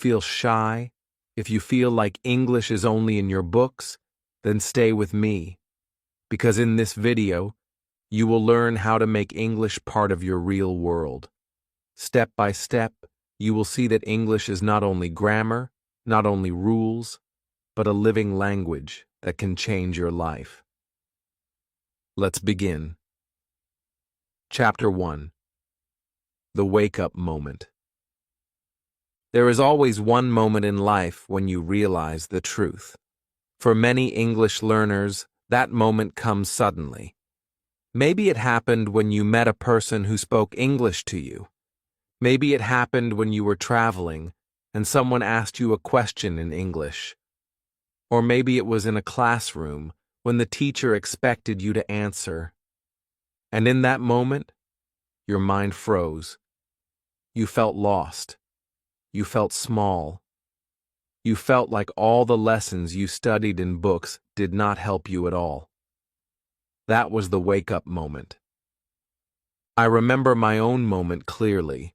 feel shy, if you feel like English is only in your books, then stay with me, because in this video, you will learn how to make English part of your real world. Step by step, you will see that English is not only grammar, not only rules, but a living language that can change your life. Let's begin. Chapter 1. The Wake-Up Moment. There is always one moment in life when you realize the truth. For many English learners, that moment comes suddenly. Maybe it happened when you met a person who spoke English to you. Maybe it happened when you were traveling and someone asked you a question in English. Or maybe it was in a classroom when the teacher expected you to answer. And in that moment, your mind froze. You felt lost. You felt small. You felt like all the lessons you studied in books did not help you at all. That was the wake-up moment. I remember my own moment clearly.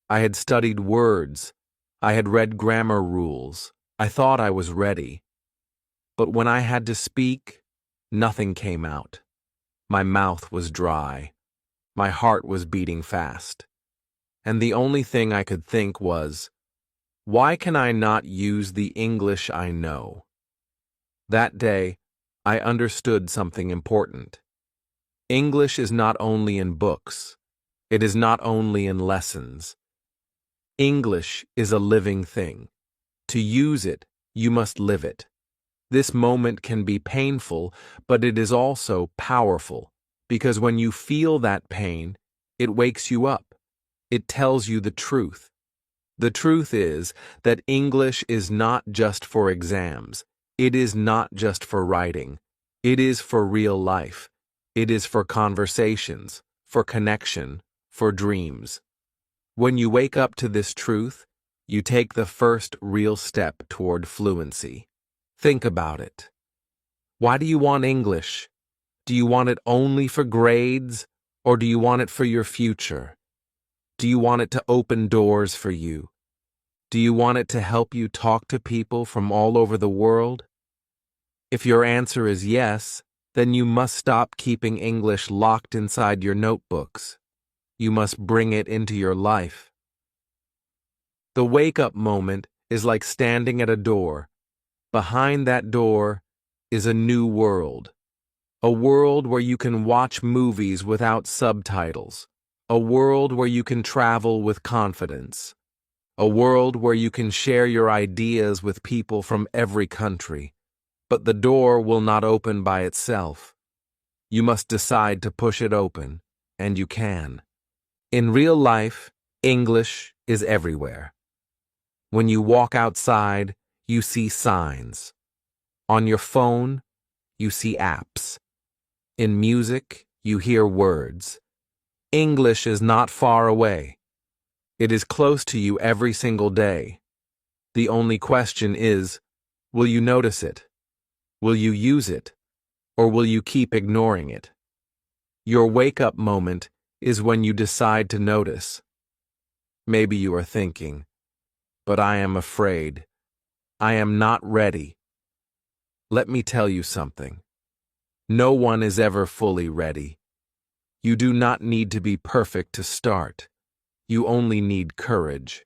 I had studied words. I had read grammar rules. I thought I was ready. But when I had to speak, nothing came out. My mouth was dry. My heart was beating fast. And the only thing I could think was, why can I not use the English I know? That day, I understood something important. English is not only in books. It is not only in lessons. English is a living thing. To use it, you must live it. This moment can be painful, but it is also powerful, because when you feel that pain, it wakes you up. It tells you the truth. The truth is that English is not just for exams. It is not just for writing. It is for real life. It is for conversations, for connection, for dreams. When you wake up to this truth, you take the first real step toward fluency. Think about it. Why do you want English? Do you want it only for grades, or do you want it for your future? Do you want it to open doors for you? Do you want it to help you talk to people from all over the world? If your answer is yes, then you must stop keeping English locked inside your notebooks. You must bring it into your life. The wake-up moment is like standing at a door. Behind that door is a new world. A world where you can watch movies without subtitles. A world where you can travel with confidence. A world where you can share your ideas with people from every country. But the door will not open by itself. You must decide to push it open, and you can. In real life, English is everywhere. When you walk outside, you see signs. On your phone, you see apps. In music, you hear words. English is not far away. It is close to you every single day. The only question is, will you notice it? Will you use it? Or will you keep ignoring it? Your wake-up moment is when you decide to notice. Maybe you are thinking, but I am afraid. I am not ready. Let me tell you something. No one is ever fully ready. You do not need to be perfect to start. You only need courage.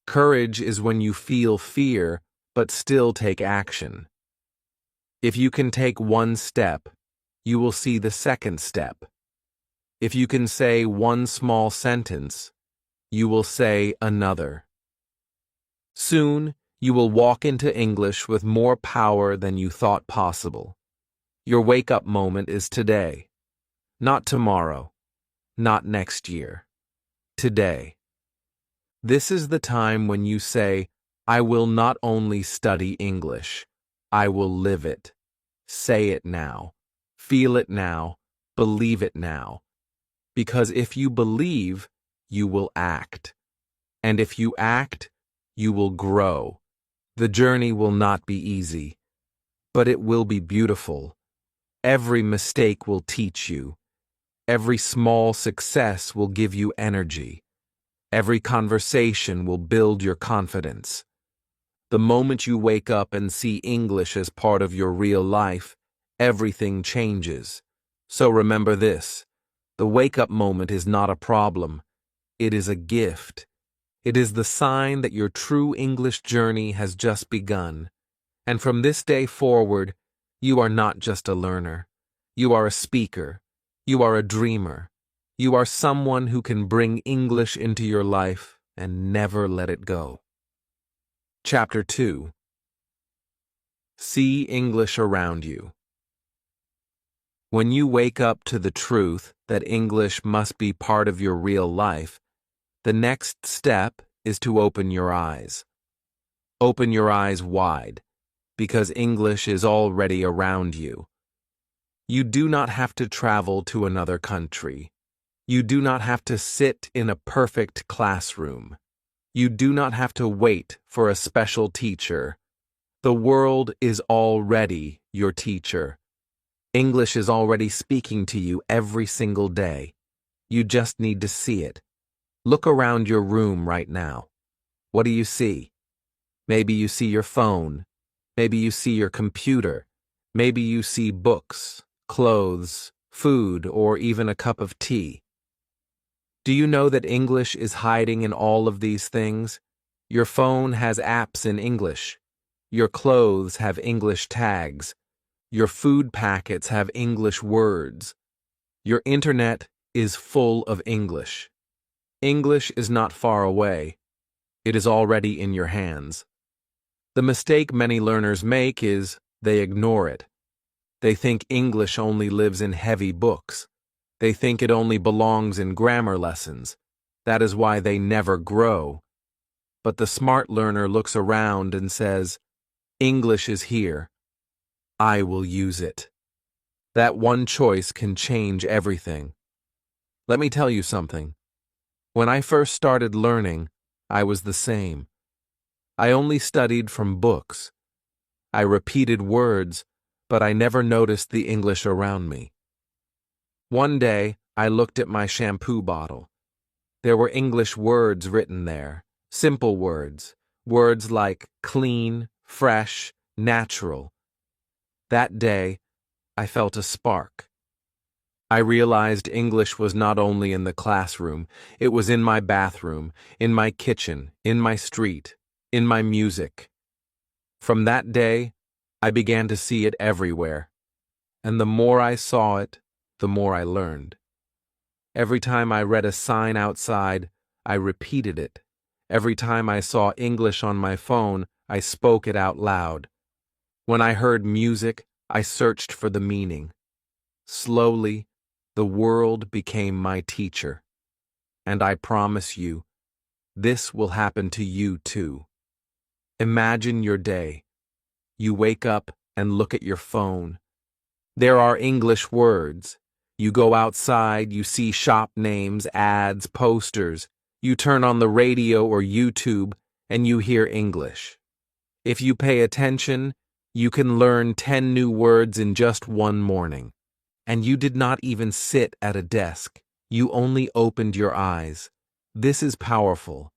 Courage is when you feel fear, but still take action. If you can take one step, you will see the second step. If you can say one small sentence, you will say another. Soon, you will walk into English with more power than you thought possible. Your wake-up moment is today. Not tomorrow. Not next year. Today. This is the time when you say, I will not only study English, I will live it. Say it now. Feel it now. Believe it now. Because if you believe, you will act. And if you act, you will grow. The journey will not be easy, but it will be beautiful. Every mistake will teach you. Every small success will give you energy. Every conversation will build your confidence. The moment you wake up and see English as part of your real life, everything changes. So remember this: the wake-up moment is not a problem. It is a gift. It is the sign that your true English journey has just begun. And from this day forward, you are not just a learner. You are a speaker. You are a dreamer. You are someone who can bring English into your life and never let it go. Chapter 2. See English around you. When you wake up to the truth that English must be part of your real life, the next step is to open your eyes. Open your eyes wide, because English is already around you. You do not have to travel to another country. You do not have to sit in a perfect classroom. You do not have to wait for a special teacher. The world is already your teacher. English is already speaking to you every single day. You just need to see it. Look around your room right now. What do you see? Maybe you see your phone. Maybe you see your computer. Maybe you see books, clothes, food, or even a cup of tea. Do you know that English is hiding in all of these things? Your phone has apps in English. Your clothes have English tags. Your food packets have English words. Your internet is full of English. English is not far away. It is already in your hands. The mistake many learners make is they ignore it. They think English only lives in heavy books. They think it only belongs in grammar lessons. That is why they never grow. But the smart learner looks around and says, English is here. I will use it. That one choice can change everything. Let me tell you something. When I first started learning, I was the same. I only studied from books. I repeated words, but I never noticed the English around me. One day, I looked at my shampoo bottle. There were English words written there, simple words, words like clean, fresh, natural. That day, I felt a spark. I realized English was not only in the classroom, it was in my bathroom, in my kitchen, in my street, in my music. From that day, I began to see it everywhere. And the more I saw it, the more I learned. Every time I read a sign outside, I repeated it. Every time I saw English on my phone, I spoke it out loud. When I heard music, I searched for the meaning. Slowly, the world became my teacher. And I promise you, this will happen to you too. Imagine your day. You wake up and look at your phone. There are English words. You go outside, you see shop names, ads, posters. You turn on the radio or YouTube, and you hear English. If you pay attention, you can learn 10 new words in just one morning. And you did not even sit at a desk. You only opened your eyes. This is powerful,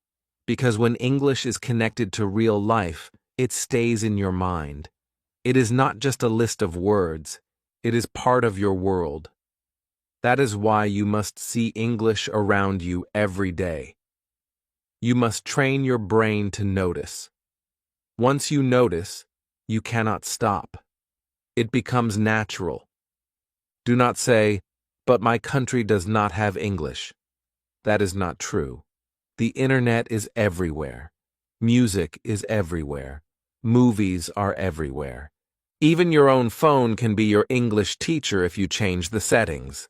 because when English is connected to real life, it stays in your mind. It is not just a list of words. It is part of your world. That is why you must see English around you every day. You must train your brain to notice. Once you notice, you cannot stop. It becomes natural. Do not say, but my country does not have English. That is not true. The internet is everywhere. Music is everywhere. Movies are everywhere. Even your own phone can be your English teacher if you change the settings.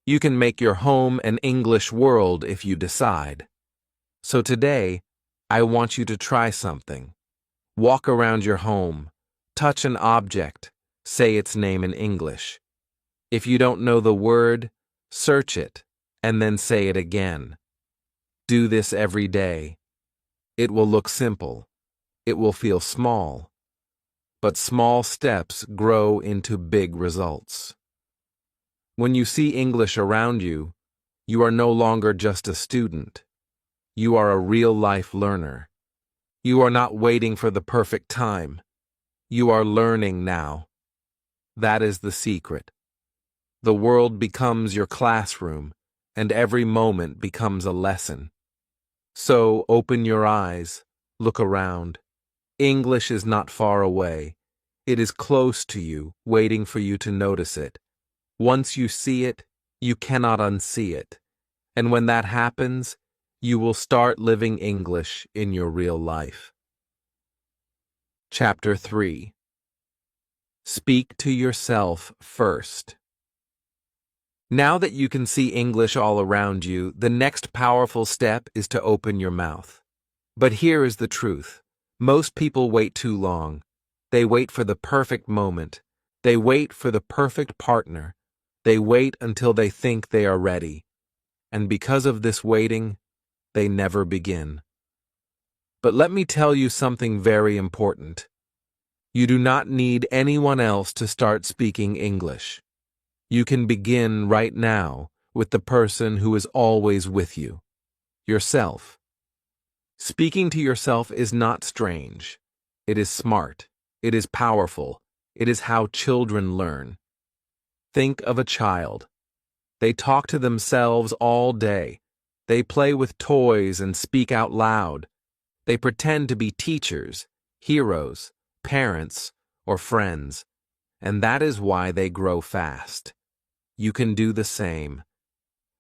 You can make your home an English world if you decide. So today, I want you to try something. Walk around your home, touch an object, say its name in English. If you don't know the word, search it, and then say it again. Do this every day. It will look simple. It will feel small. But small steps grow into big results. When you see English around you, you are no longer just a student. You are a real-life learner. You are not waiting for the perfect time. You are learning now. That is the secret. The world becomes your classroom, and every moment becomes a lesson. So open your eyes, look around. English is not far away. It is close to you, waiting for you to notice it. Once you see it, you cannot unsee it. And when that happens, you will start living English in your real life. Chapter 3. Speak to yourself first. Now that you can see English all around you, the next powerful step is to open your mouth. But here is the truth. Most people wait too long. They wait for the perfect moment. They wait for the perfect partner. They wait until they think they are ready. And because of this waiting, they never begin. But let me tell you something very important. You do not need anyone else to start speaking English. You can begin right now with the person who is always with you, yourself. Speaking to yourself is not strange. It is smart. It is powerful. It is how children learn. Think of a child. They talk to themselves all day. They play with toys and speak out loud. They pretend to be teachers, heroes, parents, or friends. And that is why they grow fast. You can do the same.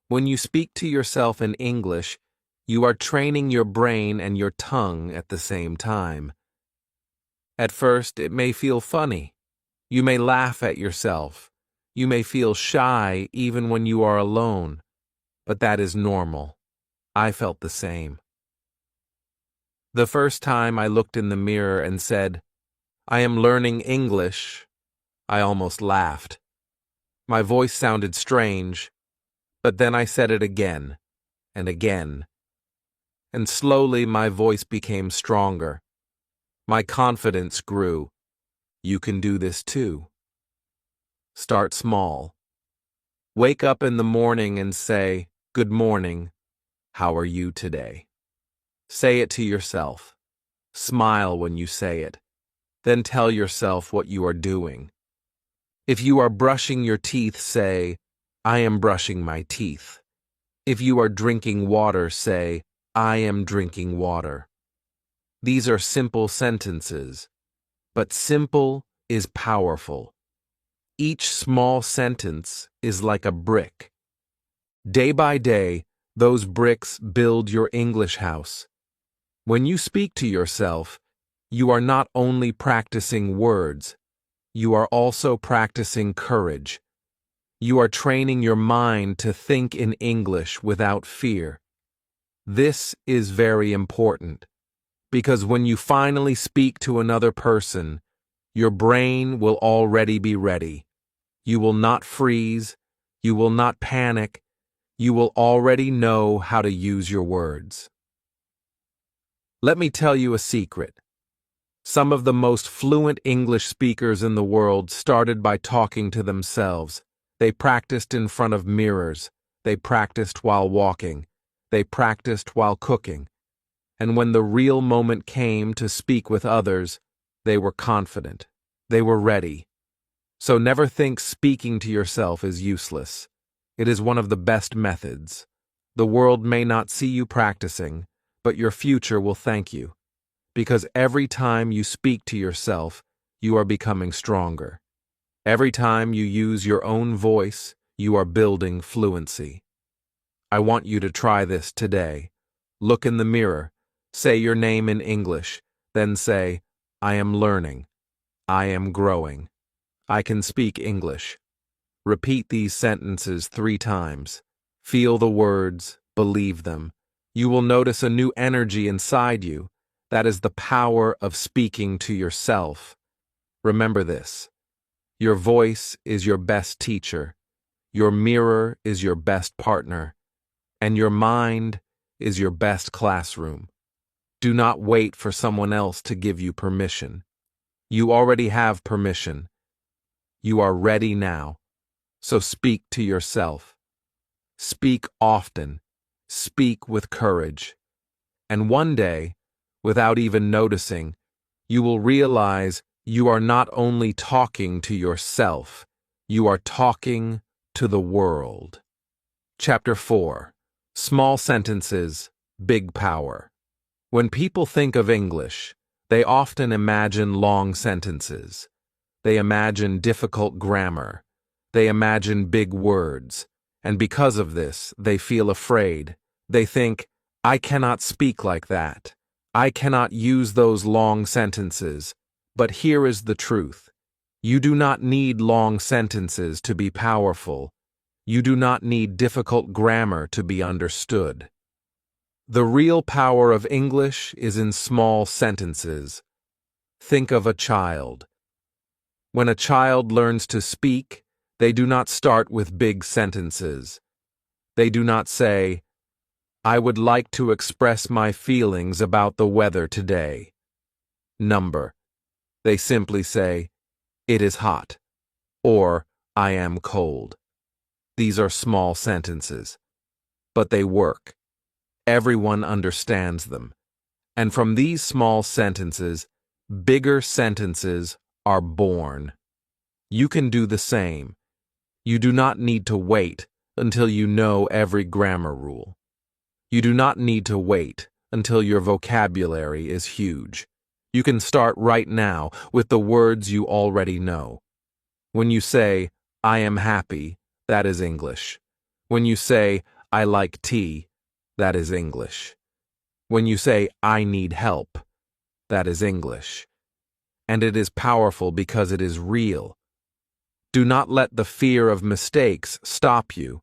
When you speak to yourself in English, you are training your brain and your tongue at the same time. At first, it may feel funny. You may laugh at yourself. You may feel shy even when you are alone. But that is normal. I felt the same. The first time I looked in the mirror and said, "I am learning English," I almost laughed. My voice sounded strange, but then I said it again and again. And slowly my voice became stronger. My confidence grew. You can do this too. Start small. Wake up in the morning and say, "Good morning. How are you today?" Say it to yourself. Smile when you say it. Then tell yourself what you are doing. If you are brushing your teeth, say, "I am brushing my teeth." If you are drinking water, say, "I am drinking water." These are simple sentences, but simple is powerful. Each small sentence is like a brick. Day by day, those bricks build your English house. When you speak to yourself, you are not only practicing words, you are also practicing courage. You are training your mind to think in English without fear. This is very important, because when you finally speak to another person, your brain will already be ready. You will not freeze. You will not panic. You will already know how to use your words. Let me tell you a secret. Some of the most fluent English speakers in the world started by talking to themselves. They practiced in front of mirrors. They practiced while walking. They practiced while cooking. And when the real moment came to speak with others, they were confident. They were ready. So never think speaking to yourself is useless. It is one of the best methods. The world may not see you practicing, but your future will thank you. Because every time you speak to yourself, you are becoming stronger. Every time you use your own voice, you are building fluency. I want you to try this today. Look in the mirror, say your name in English, then say, "I am learning. I am growing. I can speak English." Repeat these sentences 3 times. Feel the words, believe them. You will notice a new energy inside you. That is the power of speaking to yourself. Remember this. Your voice is your best teacher. Your mirror is your best partner. And your mind is your best classroom. Do not wait for someone else to give you permission. You already have permission. You are ready now. So speak to yourself. Speak often. Speak with courage. And one day, without even noticing, you will realize you are not only talking to yourself, you are talking to the world. Chapter 4. Small Sentences, Big Power. When people think of English, they often imagine long sentences. They imagine difficult grammar. They imagine big words. And because of this, they feel afraid. They think, I cannot speak like that. I cannot use those long sentences. But here is the truth. You do not need long sentences to be powerful. You do not need difficult grammar to be understood. The real power of English is in small sentences. Think of a child. When a child learns to speak, they do not start with big sentences. They do not say, I would like to express my feelings about the weather today. Number. They simply say, it is hot, or I am cold. These are small sentences, but they work. Everyone understands them. And from these small sentences, bigger sentences are born. You can do the same. You do not need to wait until you know every grammar rule. You do not need to wait until your vocabulary is huge. You can start right now with the words you already know. When you say, I am happy, that is English. When you say, I like tea, that is English. When you say, I need help, that is English. And it is powerful because it is real. Do not let the fear of mistakes stop you.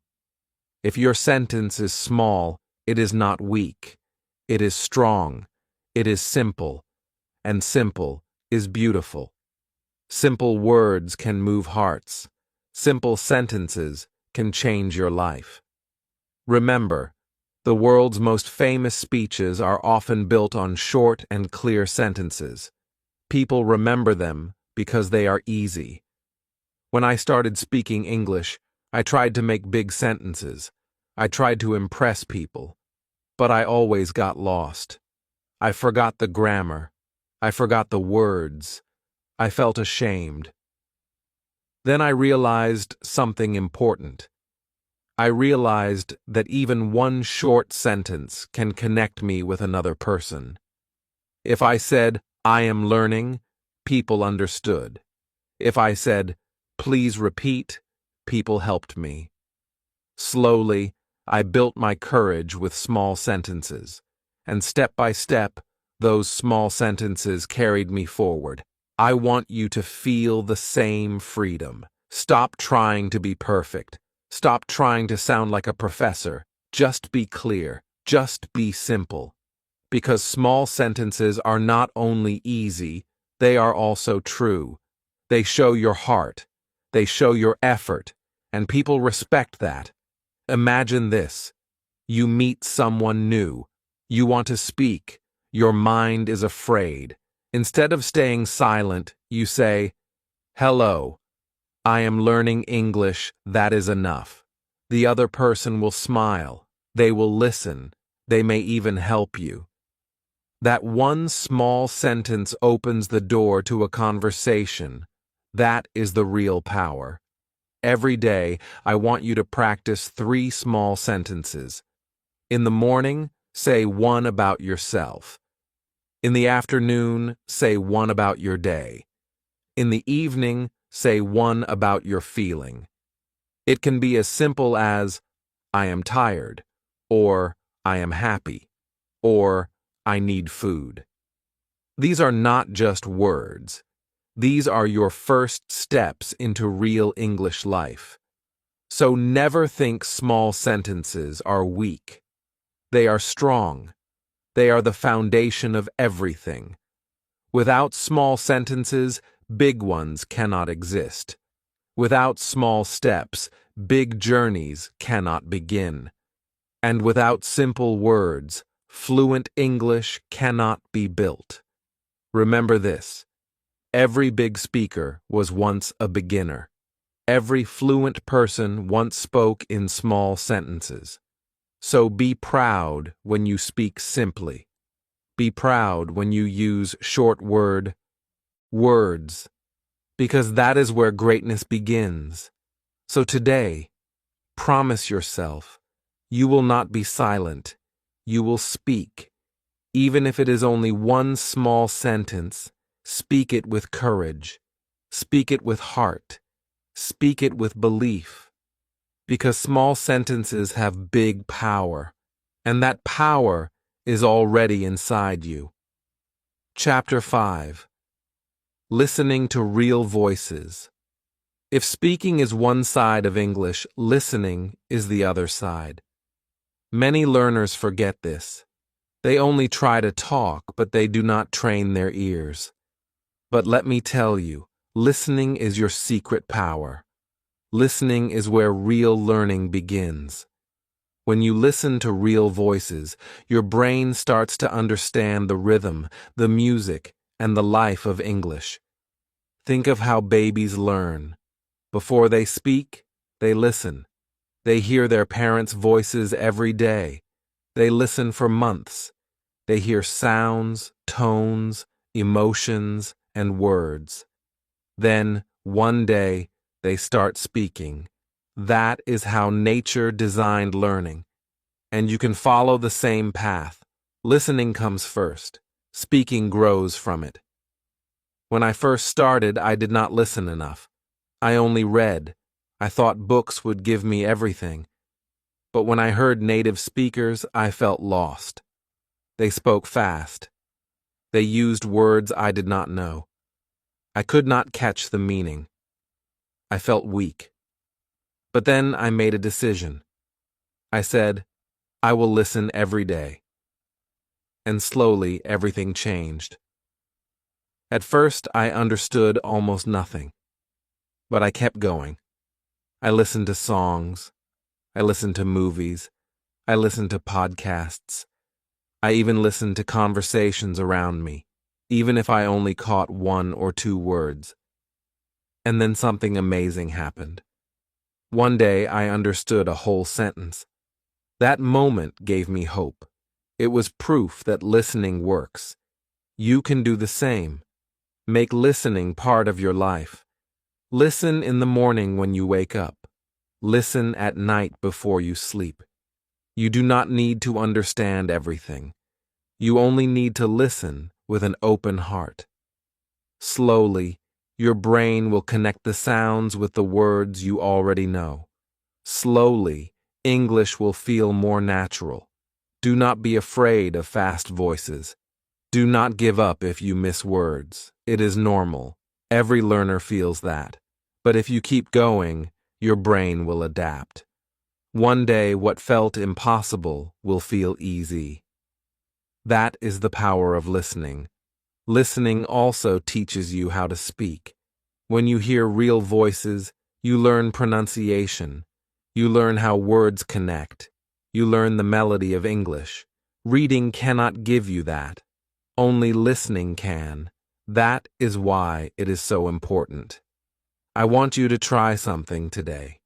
If your sentence is small, it is not weak. It is strong. It is simple. And simple is beautiful. Simple words can move hearts. Simple sentences can change your life. Remember, the world's most famous speeches are often built on short and clear sentences. People remember them because they are easy. When I started speaking English, I tried to make big sentences. I tried to impress people. But I always got lost. I forgot the grammar. I forgot the words. I felt ashamed. Then I realized something important. I realized that even one short sentence can connect me with another person. If I said, I am learning, people understood. If I said, please repeat, people helped me. Slowly, I built my courage with small sentences, and step by step, those small sentences carried me forward. I want you to feel the same freedom. Stop trying to be perfect. Stop trying to sound like a professor. Just be clear. Just be simple. Because small sentences are not only easy, they are also true. They show your heart. They show your effort. And people respect that. Imagine this. You meet someone new. You want to speak. Your mind is afraid. Instead of staying silent, you say, hello. I am learning English, that is enough. The other person will smile. They will listen. They may even help you. That one small sentence opens the door to a conversation. That is the real power. Every day, I want you to practice 3 small sentences. In the morning, say one about yourself. In the afternoon, say one about your day. In the evening, say one about your feeling. It can be as simple as, I am tired, or I am happy, or I need food. These are not just words. These are your first steps into real English life. So never think small sentences are weak. They are strong. They are the foundation of everything. Without small sentences, big ones cannot exist. Without small steps, big journeys cannot begin. And without simple words, fluent English cannot be built. Remember this. Every big speaker was once a beginner. Every fluent person once spoke in small sentences. So be proud when you speak simply. Be proud when you use short words, because that is where greatness begins. So today, promise yourself, you will not be silent. You will speak. Even if it is only one small sentence, speak it with courage. Speak it with heart. Speak it with belief. Because small sentences have big power, and that power is already inside you. Chapter 5. Listening to real voices. If speaking is one side of English, listening is the other side. Many learners forget this. They only try to talk, but they do not train their ears. But let me tell you, listening is your secret power. Listening is where real learning begins. When you listen to real voices, your brain starts to understand the rhythm, the music, and the life of English. Think of how babies learn. Before they speak, they listen. They hear their parents' voices every day. They listen for months. They hear sounds, tones, emotions, and words. Then, one day, they start speaking. That is how nature designed learning. And you can follow the same path. Listening comes first. Speaking grows from it. When I first started, I did not listen enough. I only read. I thought books would give me everything. But when I heard native speakers, I felt lost. They spoke fast. They used words I did not know. I could not catch the meaning. I felt weak. But then I made a decision. I said, I will listen every day. And slowly everything changed. At first, I understood almost nothing. But I kept going. I listened to songs. I listened to movies. I listened to podcasts. I even listened to conversations around me, even if I only caught one or two words. And then something amazing happened. One day I understood a whole sentence. That moment gave me hope. It was proof that listening works. You can do the same. Make listening part of your life. Listen in the morning when you wake up. Listen at night before you sleep. You do not need to understand everything. You only need to listen with an open heart. Slowly, your brain will connect the sounds with the words you already know. Slowly, English will feel more natural. Do not be afraid of fast voices. Do not give up if you miss words. It is normal. Every learner feels that. But if you keep going, your brain will adapt. One day, what felt impossible will feel easy. That is the power of listening. Listening also teaches you how to speak. When you hear real voices, you learn pronunciation. You learn how words connect. You learn the melody of English. Reading cannot give you that. Only listening can. That is why it is so important. I want you to try something today.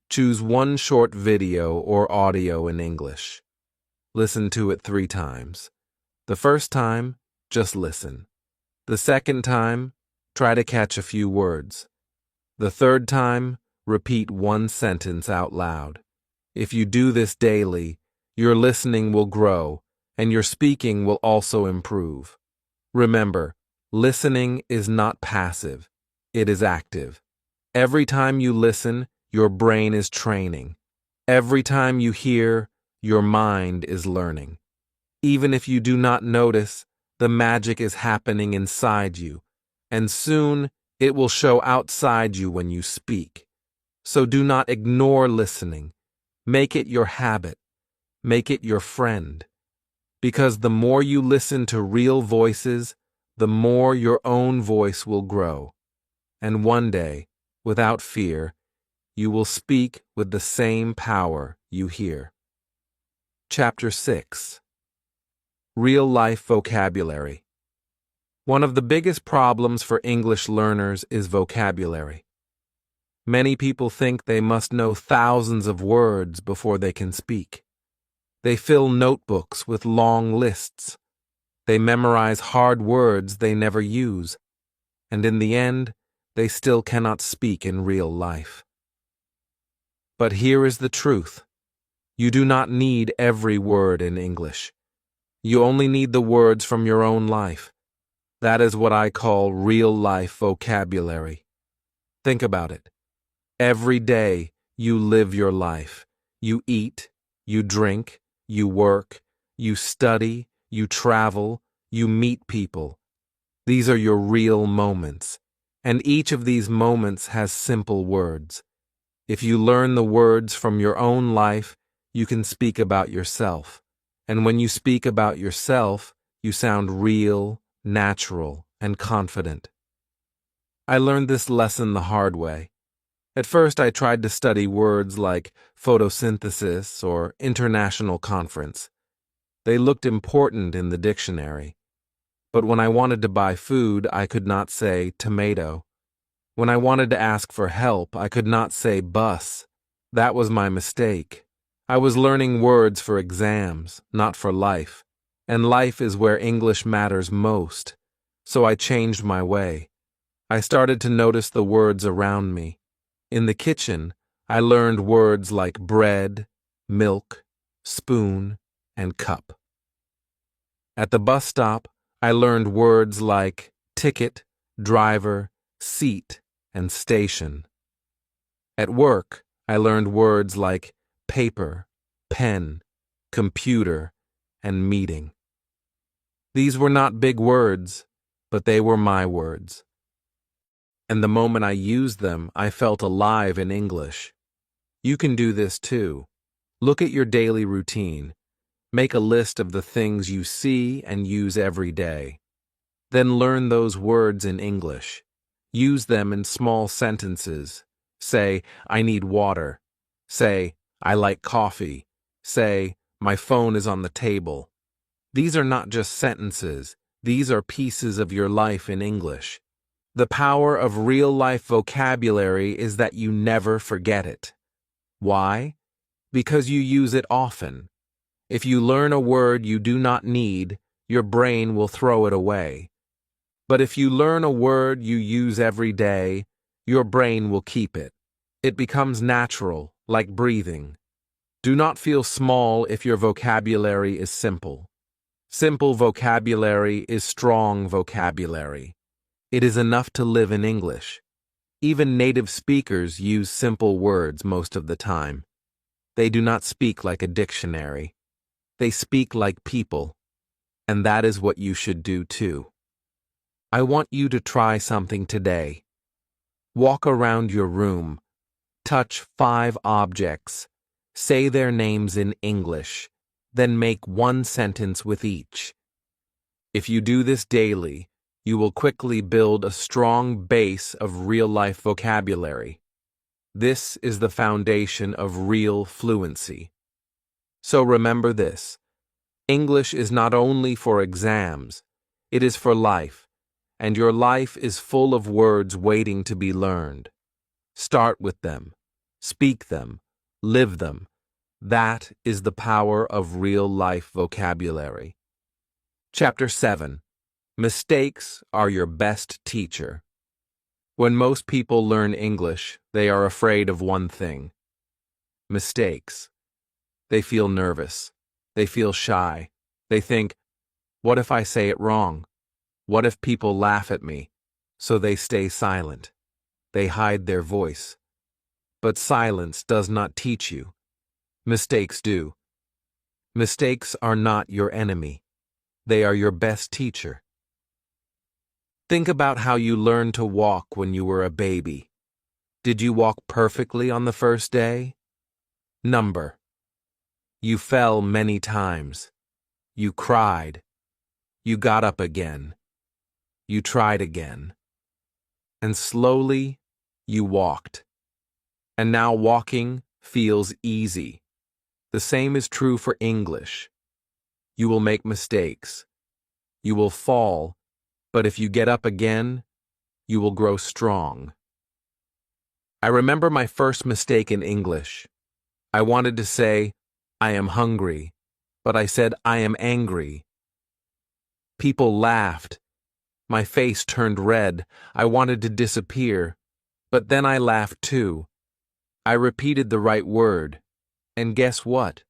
Choose one short video or audio in English. Listen to it 3 times. The first time, just listen. The second time, try to catch a few words. The third time, repeat one sentence out loud. If you do this daily, your listening will grow, and your speaking will also improve. Remember, listening is not passive, it is active. Every time you listen, your brain is training. Every time you hear, your mind is learning. Even if you do not notice, the magic is happening inside you, and soon it will show outside you when you speak. So do not ignore listening. Make it your habit. Make it your friend. Because the more you listen to real voices, the more your own voice will grow. And one day, without fear, you will speak with the same power you hear. Chapter 6. Real-life vocabulary. One of the biggest problems for English learners is vocabulary. Many people think they must know thousands of words before they can speak. They fill notebooks with long lists. They memorize hard words they never use, and in the end, they still cannot speak in real life. But here is the truth. You do not need every word in English. You only need the words from your own life. That is what I call real-life vocabulary. Think about it. Every day, you live your life. You eat, you drink, you work, you study, you travel, you meet people. These are your real moments, and each of these moments has simple words. If you learn the words from your own life, you can speak about yourself. And when you speak about yourself, you sound real, natural, and confident. I learned this lesson the hard way. At first, I tried to study words like photosynthesis or international conference. They looked important in the dictionary. But when I wanted to buy food, I could not say tomato. When I wanted to ask for help, I could not say bus. That was my mistake. I was learning words for exams, not for life. And life is where English matters most. So I changed my way. I started to notice the words around me. In the kitchen, I learned words like bread, milk, spoon, and cup. At the bus stop, I learned words like ticket, driver, seat, and station. At work, I learned words like paper, pen, computer, and meeting. These were not big words, but they were my words. And the moment I used them, I felt alive in English. You can do this too. Look at your daily routine. Make a list of the things you see and use every day. Then learn those words in English. Use them in small sentences. Say, I need water. Say, I like coffee. Say, my phone is on the table. These are not just sentences. These are pieces of your life in English. The power of real-life vocabulary is that you never forget it. Why? Because you use it often. If you learn a word you do not need, your brain will throw it away. But if you learn a word you use every day, your brain will keep it. It becomes natural, like breathing. Do not feel small if your vocabulary is simple. Simple vocabulary is strong vocabulary. It is enough to live in English. Even native speakers use simple words most of the time. They do not speak like a dictionary. They speak like people. And that is what you should do too. I want you to try something today. Walk around your room. Touch 5 objects. Say their names in English. Then make one sentence with each. If you do this daily, you will quickly build a strong base of real-life vocabulary. This is the foundation of real fluency. So remember this. English is not only for exams, it is for life, and your life is full of words waiting to be learned. Start with them. Speak them. Live them. That is the power of real-life vocabulary. Chapter 7. Mistakes are your best teacher. When most people learn English, they are afraid of one thing: mistakes. They feel nervous. They feel shy. They think, what if I say it wrong? What if people laugh at me? So they stay silent. They hide their voice. But silence does not teach you. Mistakes do. Mistakes are not your enemy. They are your best teacher. Think about how you learned to walk when you were a baby. Did you walk perfectly on the first day? Number. You fell many times. You cried. You got up again. You tried again. And slowly, you walked. And now walking feels easy. The same is true for English. You will make mistakes. You will fall, but if you get up again, you will grow strong. I remember my first mistake in English. I wanted to say, I am hungry, but I said, I am angry. People laughed. My face turned red. I wanted to disappear. But then I laughed too. I repeated the right word. And guess what?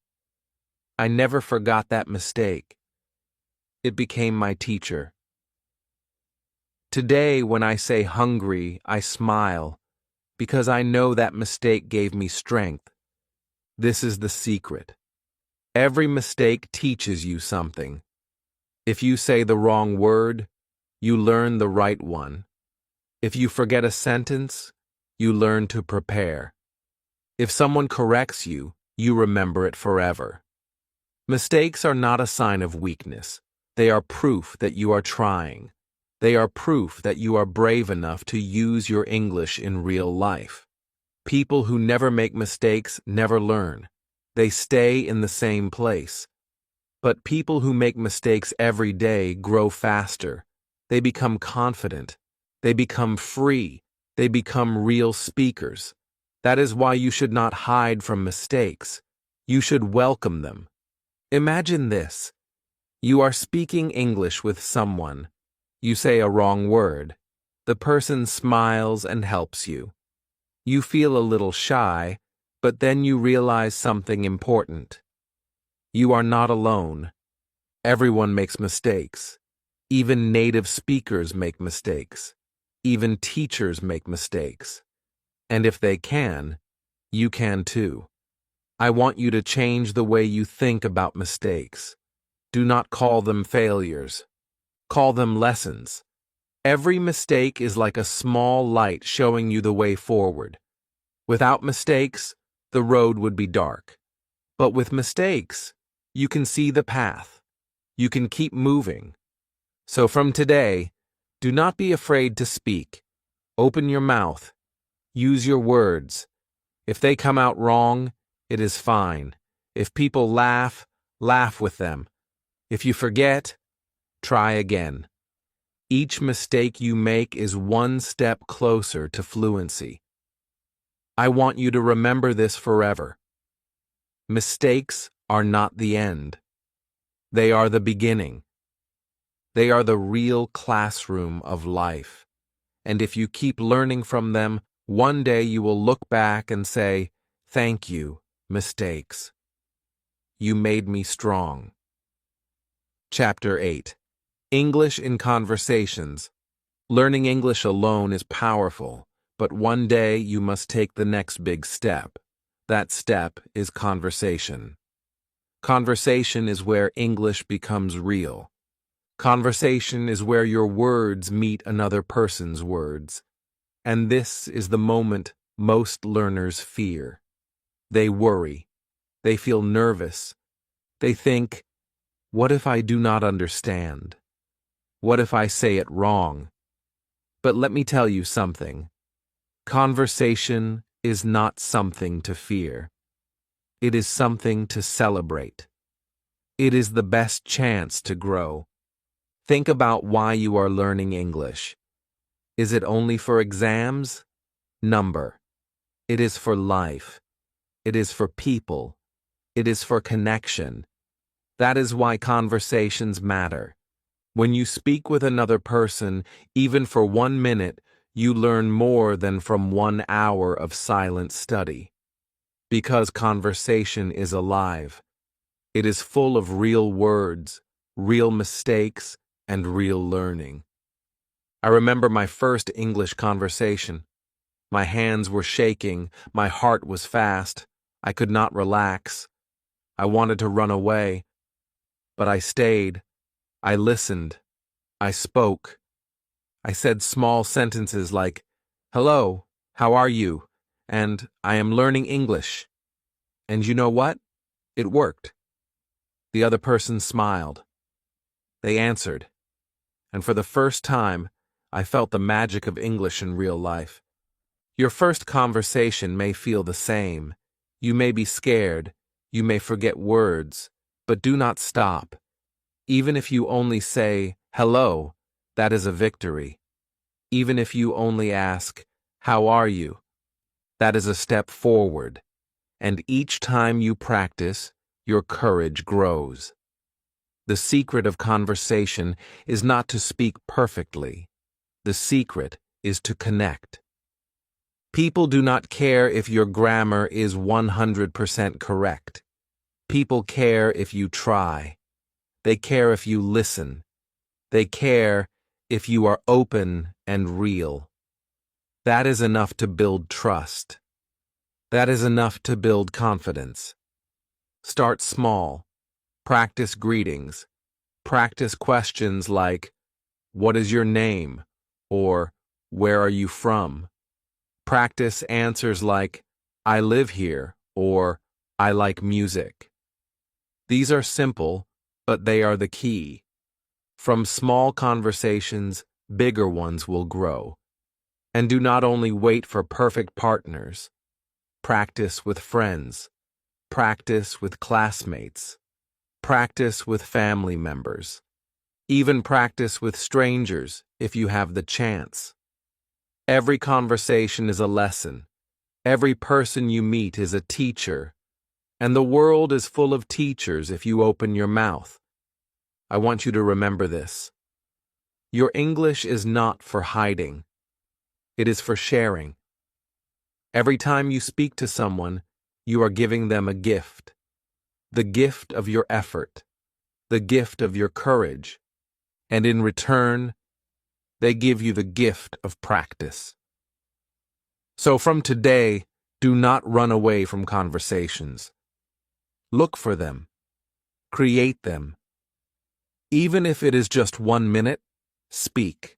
I never forgot that mistake. It became my teacher. Today, when I say hungry, I smile, because I know that mistake gave me strength. This is the secret. Every mistake teaches you something. If you say the wrong word, you learn the right one. If you forget a sentence, you learn to prepare. If someone corrects you, you remember it forever. Mistakes are not a sign of weakness. They are proof that you are trying. They are proof that you are brave enough to use your English in real life. People who never make mistakes never learn. They stay in the same place. But people who make mistakes every day grow faster. They become confident. They become free. They become real speakers. That is why you should not hide from mistakes. You should welcome them. Imagine this. You are speaking English with someone. You say a wrong word. The person smiles and helps you. You feel a little shy, but then you realize something important. You are not alone. Everyone makes mistakes. Even native speakers make mistakes. Even teachers make mistakes. And if they can, you can too. I want you to change the way you think about mistakes. Do not call them failures. Call them lessons. Every mistake is like a small light showing you the way forward. Without mistakes, the road would be dark. But with mistakes, you can see the path. You can keep moving. So from today, do not be afraid to speak. Open your mouth. Use your words. If they come out wrong, it is fine. If people laugh, laugh with them. If you forget, try again. Each mistake you make is one step closer to fluency. I want you to remember this forever. Mistakes are not the end. They are the beginning. They are the real classroom of life. And if you keep learning from them, one day you will look back and say, "Thank you, mistakes. You made me strong." Chapter 8. English in Conversations. Learning English alone is powerful, but one day you must take the next big step. That step is conversation. Conversation is where English becomes real. Conversation is where your words meet another person's words. And this is the moment most learners fear. They worry. They feel nervous. They think, what if I do not understand? What if I say it wrong? But let me tell you something. Conversation is not something to fear. It is something to celebrate. It is the best chance to grow. Think about why you are learning English. Is it only for exams? Number. It is for life. It is for people. It is for connection. That is why conversations matter. When you speak with another person, even for 1 minute, you learn more than from 1 hour of silent study. Because conversation is alive. It is full of real words, real mistakes, and real learning. I remember my first English conversation. My hands were shaking, my heart was fast, I could not relax. I wanted to run away, but I stayed. I listened. I spoke. I said small sentences like, "Hello, how are you?" and "I am learning English." And you know what? It worked. The other person smiled. They answered. And for the first time, I felt the magic of English in real life. Your first conversation may feel the same. You may be scared. You may forget words. But do not stop. Even if you only say, "Hello," that is a victory. Even if you only ask, "How are you?" that is a step forward. And each time you practice, your courage grows. The secret of conversation is not to speak perfectly. The secret is to connect. People do not care if your grammar is 100% correct. People care if you try. They care if you listen. They care if you are open and real. That is enough to build trust. That is enough to build confidence. Start small. Practice greetings. Practice questions like, "What is your name?" or "Where are you from?" Practice answers like, "I live here," or "I like music." These are simple, but they are the key. From small conversations, bigger ones will grow. And do not only wait for perfect partners. Practice with friends. Practice with classmates. Practice with family members. Even practice with strangers if you have the chance. Every conversation is a lesson. Every person you meet is a teacher. And the world is full of teachers if you open your mouth. I want you to remember this. Your English is not for hiding. It is for sharing. Every time you speak to someone, you are giving them a gift. The gift of your effort. The gift of your courage. And in return, they give you the gift of practice. So from today, do not run away from conversations. Look for them. Create them. Even if it is just 1 minute, speak.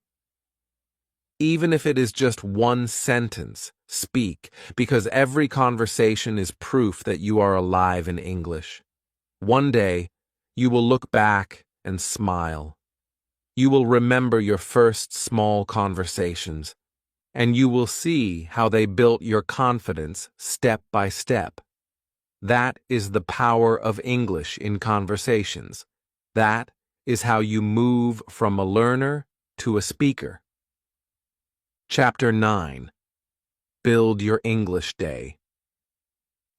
Even if it is just one sentence, speak, because every conversation is proof that you are alive in English. One day, you will look back and smile. You will remember your first small conversations, and you will see how they built your confidence step by step. That is the power of English in conversations. That is how you move from a learner to a speaker. Chapter 9. Build your English Day.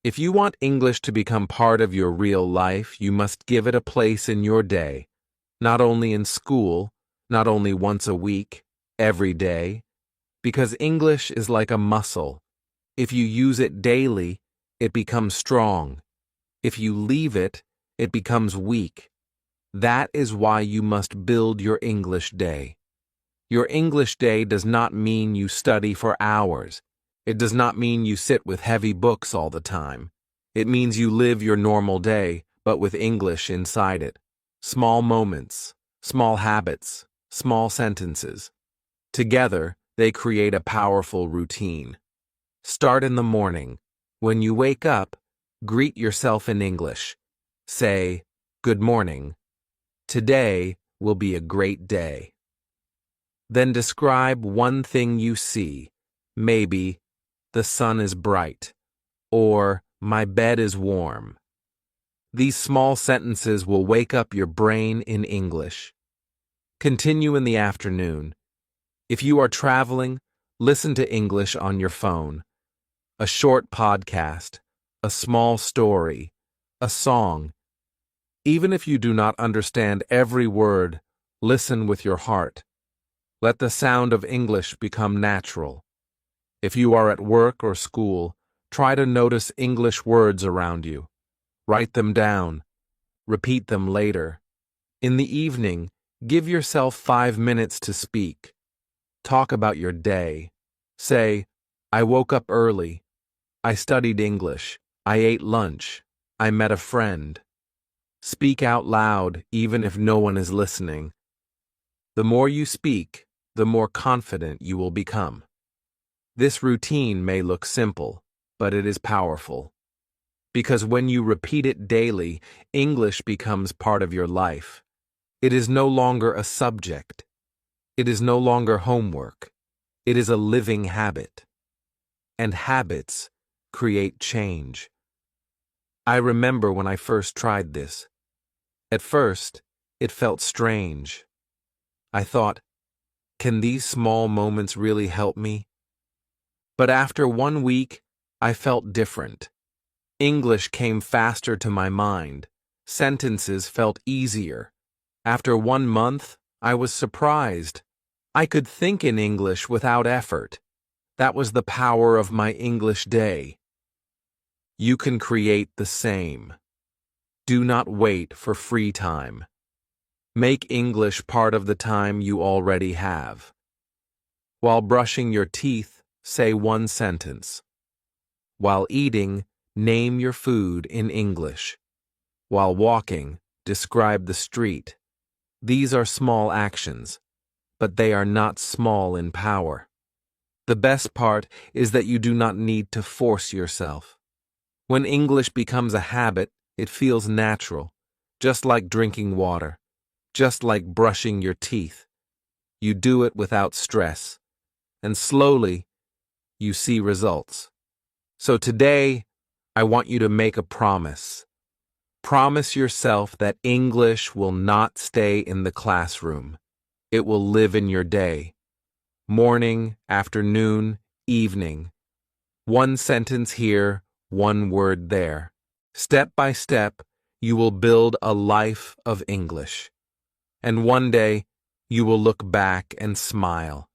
If you want English to become part of your real life, you must give it a place in your day. Not only in school, not only once a week, every day, because English is like a muscle. If you use it daily, it becomes strong. If you leave it, it becomes weak. That is why you must build your English day. Your English day does not mean you study for hours. It does not mean you sit with heavy books all the time. It means you live your normal day, but with English inside it. Small moments, small habits, small sentences. Together, they create a powerful routine. Start in the morning. When you wake up, greet yourself in English. Say, "Good morning. Today will be a great day." Then describe one thing you see. Maybe, "The sun is bright," or "My bed is warm." These small sentences will wake up your brain in English. Continue in the afternoon. If you are traveling, listen to English on your phone. A short podcast, a small story, a song. Even if you do not understand every word, listen with your heart. Let the sound of English become natural. If you are at work or school, try to notice English words around you. Write them down. Repeat them later. In the evening, give yourself 5 minutes to speak. Talk about your day. Say, "I woke up early. I studied English. I ate lunch. I met a friend." Speak out loud, even if no one is listening. The more you speak, the more confident you will become. This routine may look simple, but it is powerful. Because when you repeat it daily, English becomes part of your life. It is no longer a subject. It is no longer homework. It is a living habit. And habits create change. I remember when I first tried this. At first, it felt strange. I thought, can these small moments really help me? But after 1 week, I felt different. English came faster to my mind. Sentences felt easier. After 1 month, I was surprised. I could think in English without effort. That was the power of my English day. You can create the same. Do not wait for free time. Make English part of the time you already have. While brushing your teeth, say one sentence. While eating, name your food in English. While walking, describe the street. These are small actions, but they are not small in power. The best part is that you do not need to force yourself. When English becomes a habit, it feels natural, just like drinking water, just like brushing your teeth. You do it without stress, and slowly, you see results. So today, I want you to make a promise. Promise yourself that English will not stay in the classroom. It will live in your day. Morning, afternoon, evening. One sentence here, one word there. Step by step, you will build a life of English. And one day, you will look back and smile.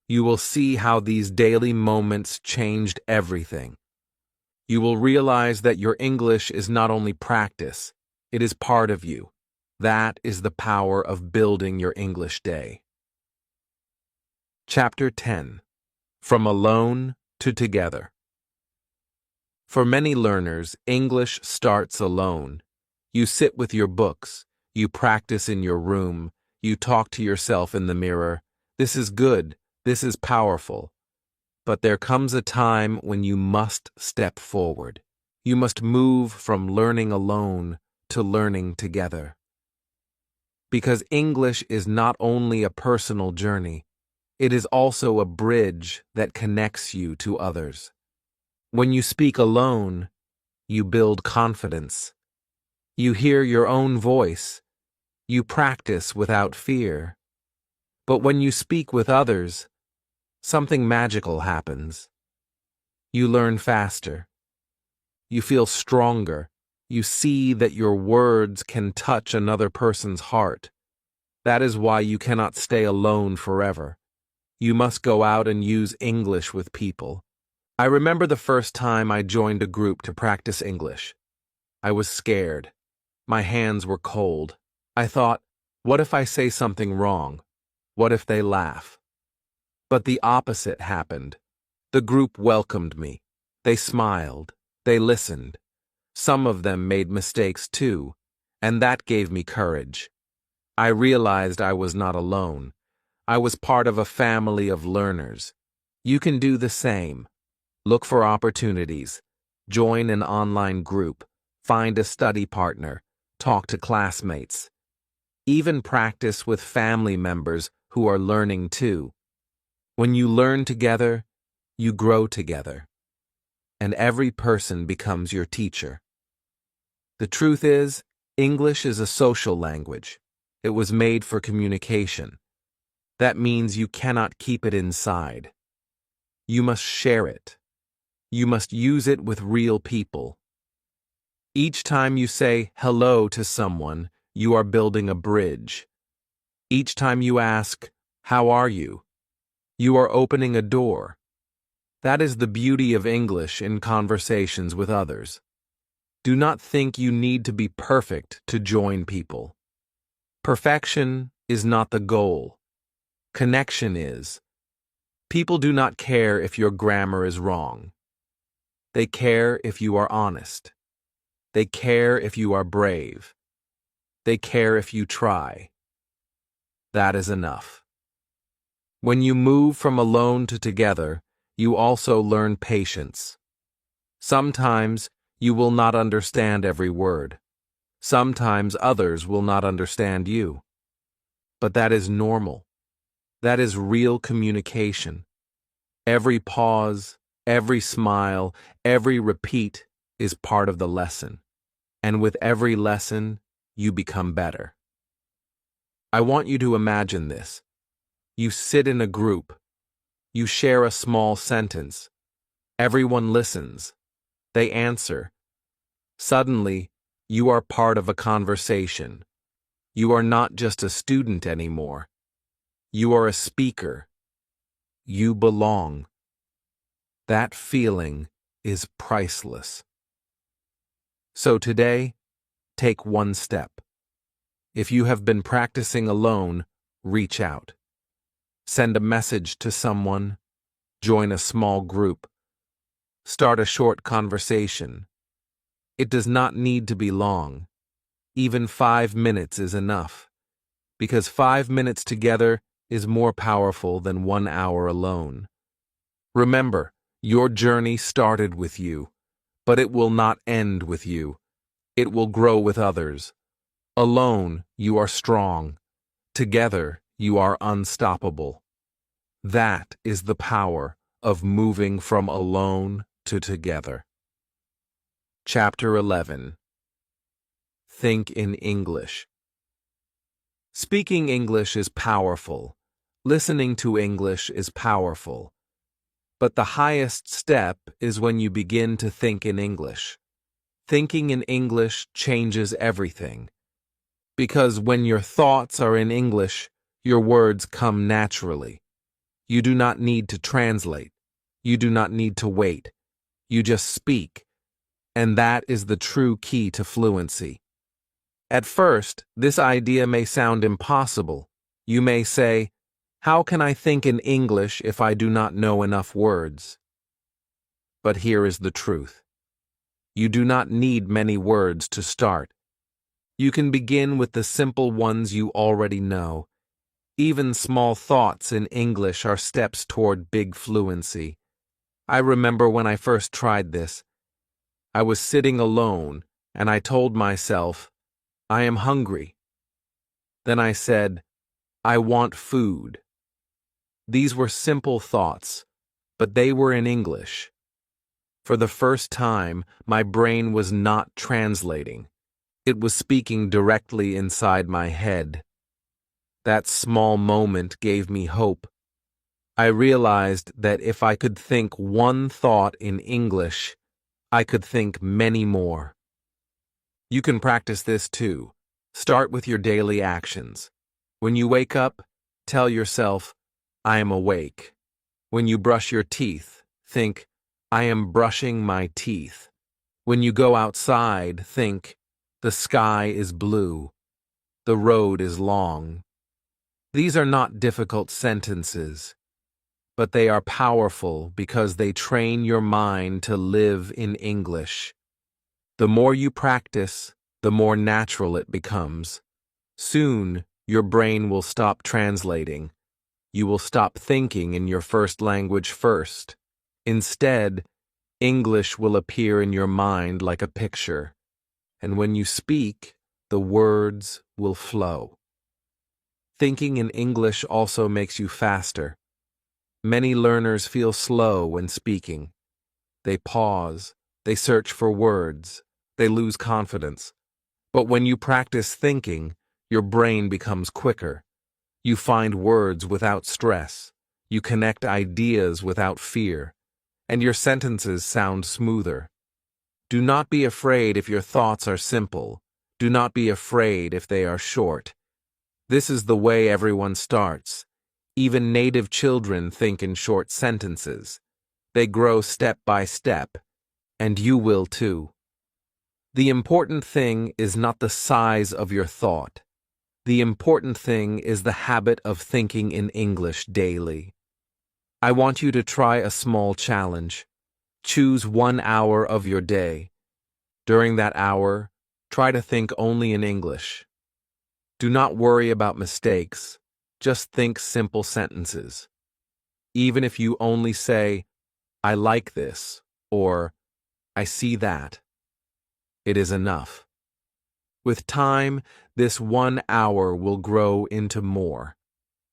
You will see how these daily moments changed everything. You will realize that your English is not only practice, it is part of you. That is the power of building your English day. Chapter 10. From Alone to Together. For many learners, English starts alone. You sit with your books, you practice in your room, you talk to yourself in the mirror. This is good, this is powerful. But there comes a time when you must step forward. You must move from learning alone to learning together. Because English is not only a personal journey, it is also a bridge that connects you to others. When you speak alone, you build confidence. You hear your own voice. You practice without fear. But when you speak with others, something magical happens. You learn faster. You feel stronger. You see that your words can touch another person's heart. That is why you cannot stay alone forever. You must go out and use English with people. I remember the first time I joined a group to practice English. I was scared. My hands were cold. I thought, what if I say something wrong? What if they laugh? But the opposite happened. The group welcomed me. They smiled. They listened. Some of them made mistakes too, and that gave me courage. I realized I was not alone. I was part of a family of learners. You can do the same. Look for opportunities. Join an online group. Find a study partner. Talk to classmates. Even practice with family members who are learning too. When you learn together, you grow together. And every person becomes your teacher. The truth is, English is a social language. It was made for communication. That means you cannot keep it inside. You must share it. You must use it with real people. Each time you say hello to someone, you are building a bridge. Each time you ask, "How are you?" you are opening a door. That is the beauty of English in conversations with others. Do not think you need to be perfect to join people. Perfection is not the goal. Connection is. People do not care if your grammar is wrong. They care if you are honest. They care if you are brave. They care if you try. That is enough. When you move from alone to together, you also learn patience. Sometimes you will not understand every word. Sometimes others will not understand you. But that is normal. That is real communication. Every pause, every smile, every repeat is part of the lesson. And with every lesson, you become better. I want you to imagine this. You sit in a group. You share a small sentence. Everyone listens. They answer. Suddenly, you are part of a conversation. You are not just a student anymore. You are a speaker. You belong. That feeling is priceless. So today, take one step. If you have been practicing alone, reach out. Send a message to someone. Join a small group. Start a short conversation. It does not need to be long. Even 5 minutes is enough, because 5 minutes together is more powerful than 1 hour alone. Remember, your journey started with you, but it will not end with you. It will grow with others. Alone, you are strong. Together, you are unstoppable. That is the power of moving from alone to together. Chapter 11. Think in English. Speaking English is powerful. Listening to English is powerful. But the highest step is when you begin to think in English. Thinking in English changes everything. Because when your thoughts are in English, your words come naturally. You do not need to translate. You do not need to wait. You just speak. And that is the true key to fluency. At first, this idea may sound impossible. You may say, "How can I think in English if I do not know enough words?" But here is the truth. You do not need many words to start. You can begin with the simple ones you already know. Even small thoughts in English are steps toward big fluency. I remember when I first tried this. I was sitting alone, and I told myself, "I am hungry." Then I said, "I want food." These were simple thoughts, but they were in English. For the first time, my brain was not translating. It was speaking directly inside my head. That small moment gave me hope. I realized that if I could think one thought in English, I could think many more. You can practice this too. Start with your daily actions. When you wake up, tell yourself, "I am awake." When you brush your teeth, think, "I am brushing my teeth." When you go outside, think, "The sky is blue. The road is long." These are not difficult sentences, but they are powerful because they train your mind to live in English. The more you practice, the more natural it becomes. Soon, your brain will stop translating. You will stop thinking in your first language first. Instead, English will appear in your mind like a picture. And when you speak, the words will flow. Thinking in English also makes you faster. Many learners feel slow when speaking. They pause, they search for words, they lose confidence. But when you practice thinking, your brain becomes quicker. You find words without stress. You connect ideas without fear. And your sentences sound smoother. Do not be afraid if your thoughts are simple. Do not be afraid if they are short. This is the way everyone starts. Even native children think in short sentences. They grow step by step, and you will too. The important thing is not the size of your thought. The important thing is the habit of thinking in English daily. I want you to try a small challenge. Choose 1 hour of your day. During that hour, try to think only in English. Do not worry about mistakes. Just think simple sentences. Even if you only say, "I like this," or "I see that," it is enough. With time, this 1 hour will grow into more,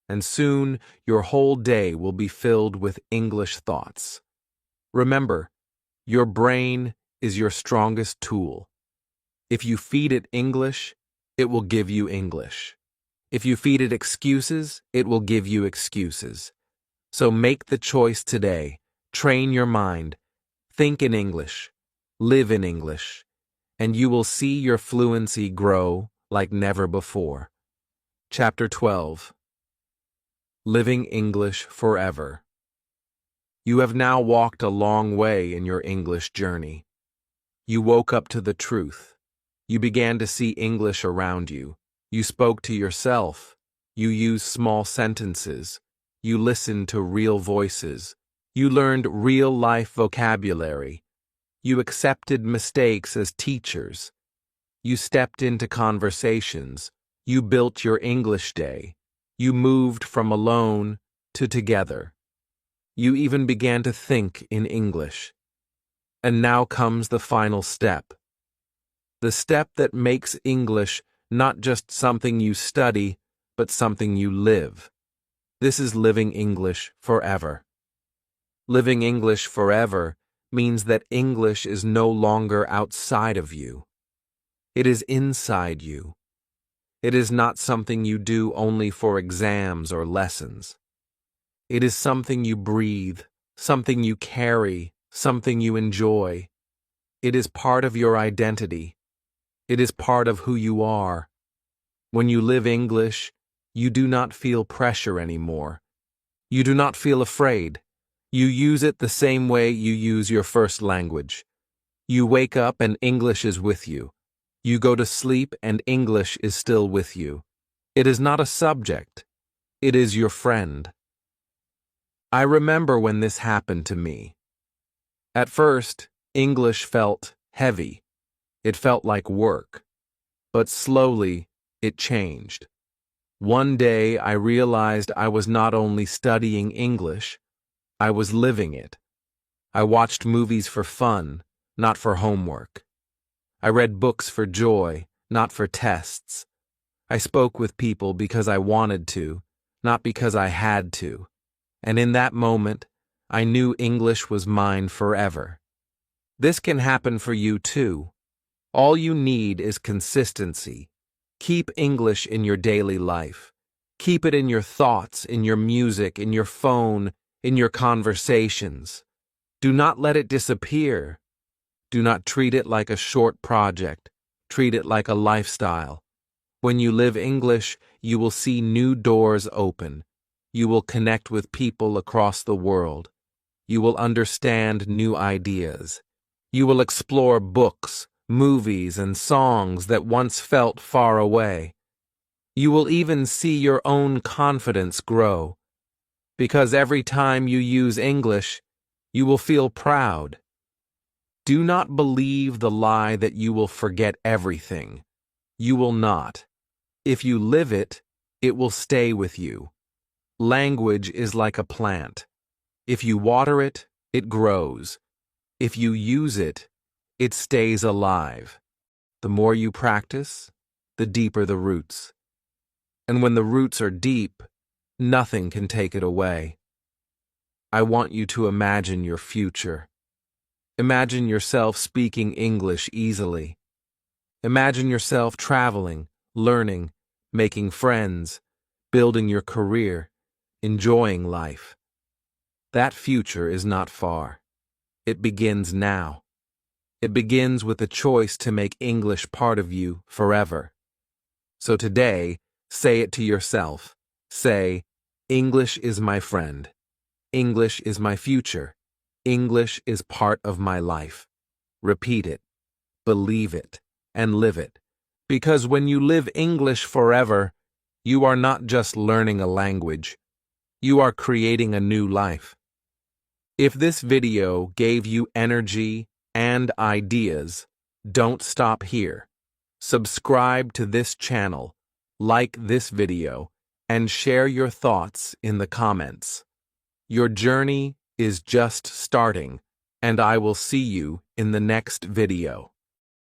and soon your whole day will be filled with English thoughts. Remember, your brain is your strongest tool. If you feed it English, it will give you English. If you feed it excuses, it will give you excuses. So make the choice today. Train your mind. Think in English. Live in English. And you will see your fluency grow like never before. Chapter 12. Living English Forever. You have now walked a long way in your English journey. You woke up to the truth. You began to see English around you. You spoke to yourself. You used small sentences. You listened to real voices. You learned real-life vocabulary. You accepted mistakes as teachers. You stepped into conversations. You built your English day. You moved from alone to together. You even began to think in English. And now comes the final step. The step that makes English not just something you study, but something you live. This is living English forever. Living English forever means that English is no longer outside of you. It is inside you. It is not something you do only for exams or lessons. It is something you breathe, something you carry, something you enjoy. It is part of your identity. It is part of who you are. When you live English, you do not feel pressure anymore. You do not feel afraid. You use it the same way you use your first language. You wake up and English is with you. You go to sleep and English is still with you. It is not a subject. It is your friend. I remember when this happened to me. At first, English felt heavy. It felt like work. But slowly, it changed. One day, I realized I was not only studying English, I was living it. I watched movies for fun, not for homework. I read books for joy, not for tests. I spoke with people because I wanted to, not because I had to. And in that moment, I knew English was mine forever. This can happen for you too. All you need is consistency. Keep English in your daily life. Keep it in your thoughts, in your music, in your phone, in your conversations. Do not let it disappear. Do not treat it like a short project. Treat it like a lifestyle. When you live English, you will see new doors open. You will connect with people across the world. You will understand new ideas. You will explore books, movies, and songs that once felt far away. You will even see your own confidence grow. Because every time you use English, you will feel proud. Do not believe the lie that you will forget everything. You will not. If you live it, it will stay with you. Language is like a plant. If you water it, it grows. If you use it, it stays alive. The more you practice, the deeper the roots. And when the roots are deep, nothing can take it away. I want you to imagine your future. Imagine yourself speaking English easily. Imagine yourself traveling, learning, making friends, building your career, enjoying life. That future is not far. It begins now. It begins with a choice to make English part of you forever. So today, say it to yourself. Say, English is my friend. English is my future. English is part of my life. Repeat it, believe it, and live it. Because when you live English forever, you are not just learning a language. You are creating a new life. If this video gave you energy and ideas, don't stop here. Subscribe to this channel, like this video, and share your thoughts in the comments. Your journey is just starting, and I will see you in the next video.